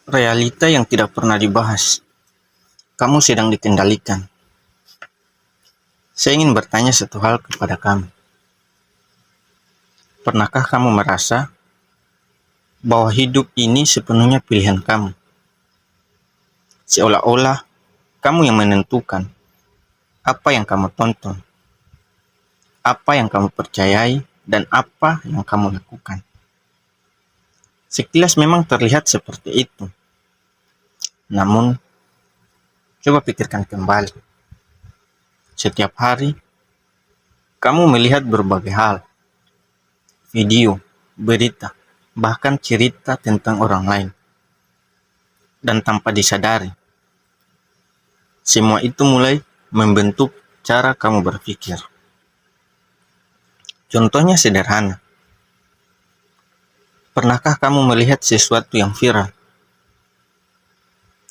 Realita yang tidak pernah dibahas. Kamu sedang dikendalikan. Saya ingin bertanya satu hal kepada kamu. Pernahkah kamu merasa bahwa hidup ini sepenuhnya pilihan kamu? Seolah-olah kamu yang menentukan apa yang kamu tonton, apa yang kamu percayai, dan apa yang kamu lakukan. Sekilas memang terlihat seperti itu. Namun, coba pikirkan kembali. Setiap hari, kamu melihat berbagai hal. Video, berita, bahkan cerita tentang orang lain. Dan tanpa disadari, semua itu mulai membentuk cara kamu berpikir. Contohnya sederhana. Pernahkah kamu melihat sesuatu yang viral?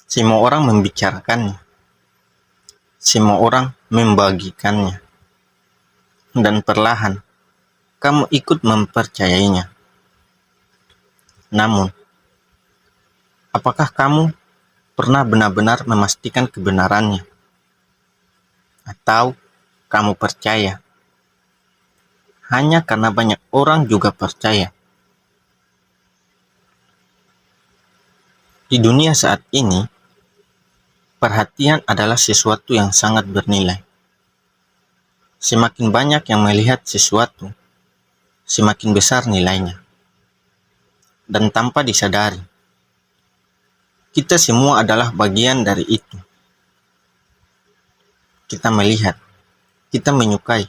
Semua orang membicarakannya. Semua orang membagikannya. Dan perlahan, kamu ikut mempercayainya. Namun, apakah kamu pernah benar-benar memastikan kebenarannya? Atau kamu percaya hanya karena banyak orang juga percaya? Di dunia saat ini, perhatian adalah sesuatu yang sangat bernilai. Semakin banyak yang melihat sesuatu, semakin besar nilainya. Dan tanpa disadari, kita semua adalah bagian dari itu. Kita melihat, kita menyukai,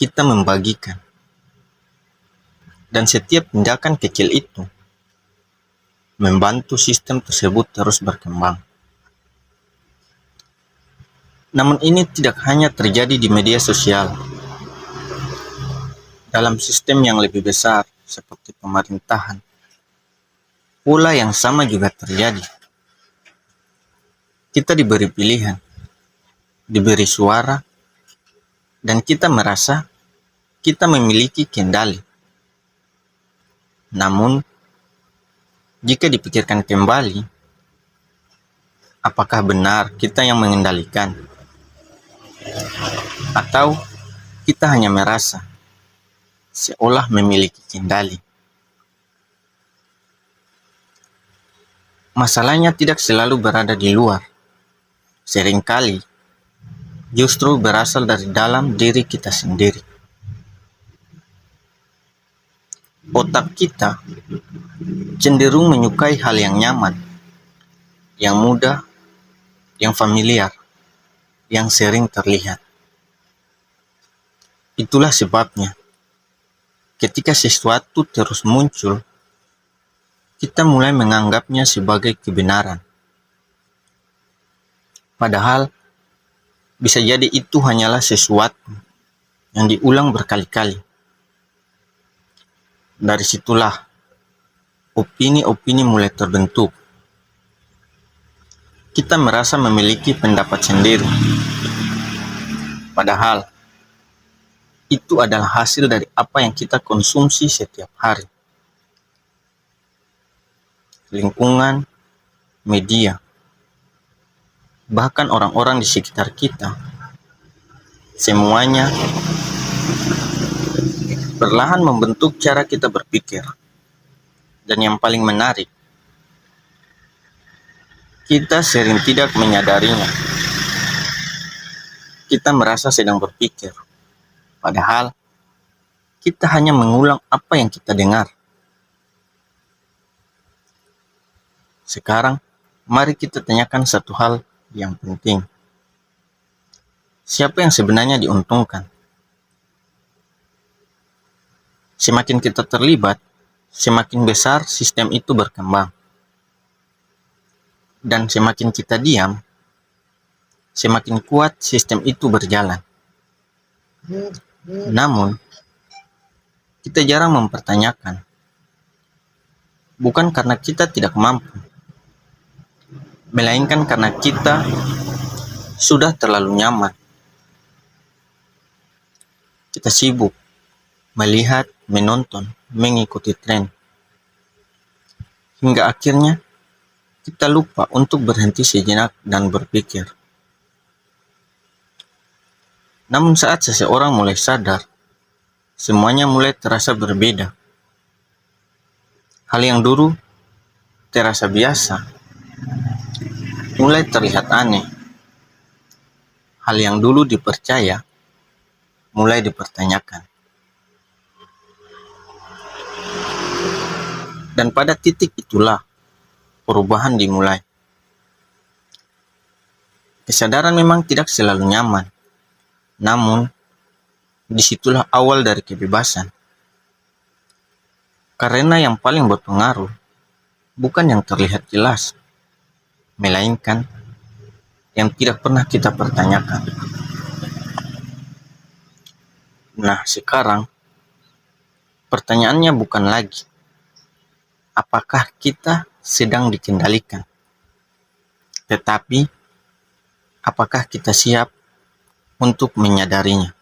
kita membagikan. Dan setiap tindakan kecil itu membantu sistem tersebut terus berkembang. Namun ini tidak hanya terjadi di media sosial. Dalam sistem yang lebih besar seperti pemerintahan, pola yang sama juga terjadi. Kita diberi pilihan, diberi suara, dan kita merasa kita memiliki kendali. Namun, jika dipikirkan kembali, apakah benar kita yang mengendalikan? Atau kita hanya merasa seolah memiliki kendali? Masalahnya tidak selalu berada di luar. Seringkali justru berasal dari dalam diri kita sendiri. Otak kita cenderung menyukai hal yang nyaman, yang mudah, yang familiar, yang sering terlihat. Itulah sebabnya, ketika sesuatu terus muncul, kita mulai menganggapnya sebagai kebenaran. Padahal, bisa jadi itu hanyalah sesuatu yang diulang berkali-kali. Dari situlah, opini-opini mulai terbentuk. Kita merasa memiliki pendapat sendiri. Padahal, itu adalah hasil dari apa yang kita konsumsi setiap hari. Lingkungan, media, bahkan orang-orang di sekitar kita. Semuanya perlahan membentuk cara kita berpikir. Dan yang paling menarik, kita sering tidak menyadarinya. Kita merasa sedang berpikir, padahal kita hanya mengulang apa yang kita dengar. Sekarang, mari kita tanyakan satu hal yang penting. Siapa yang sebenarnya diuntungkan? Semakin kita terlibat, semakin besar sistem itu berkembang. Dan semakin kita diam, semakin kuat sistem itu berjalan. Namun, kita jarang mempertanyakan. Bukan karena kita tidak mampu, melainkan karena kita sudah terlalu nyaman. Kita sibuk melihat, menonton, mengikuti tren. Hingga akhirnya kita lupa untuk berhenti sejenak dan berpikir. Namun saat seseorang mulai sadar, semuanya mulai terasa berbeda. Hal yang dulu terasa biasa, mulai terlihat aneh. Hal yang dulu dipercaya, mulai dipertanyakan. Dan pada titik itulah, perubahan dimulai. Kesadaran memang tidak selalu nyaman, namun disitulah awal dari kebebasan. Karena yang paling berpengaruh bukan yang terlihat jelas, melainkan yang tidak pernah kita pertanyakan. Nah, sekarang pertanyaannya bukan lagi apakah kita sedang dikendalikan, tetapi apakah kita siap untuk menyadarinya.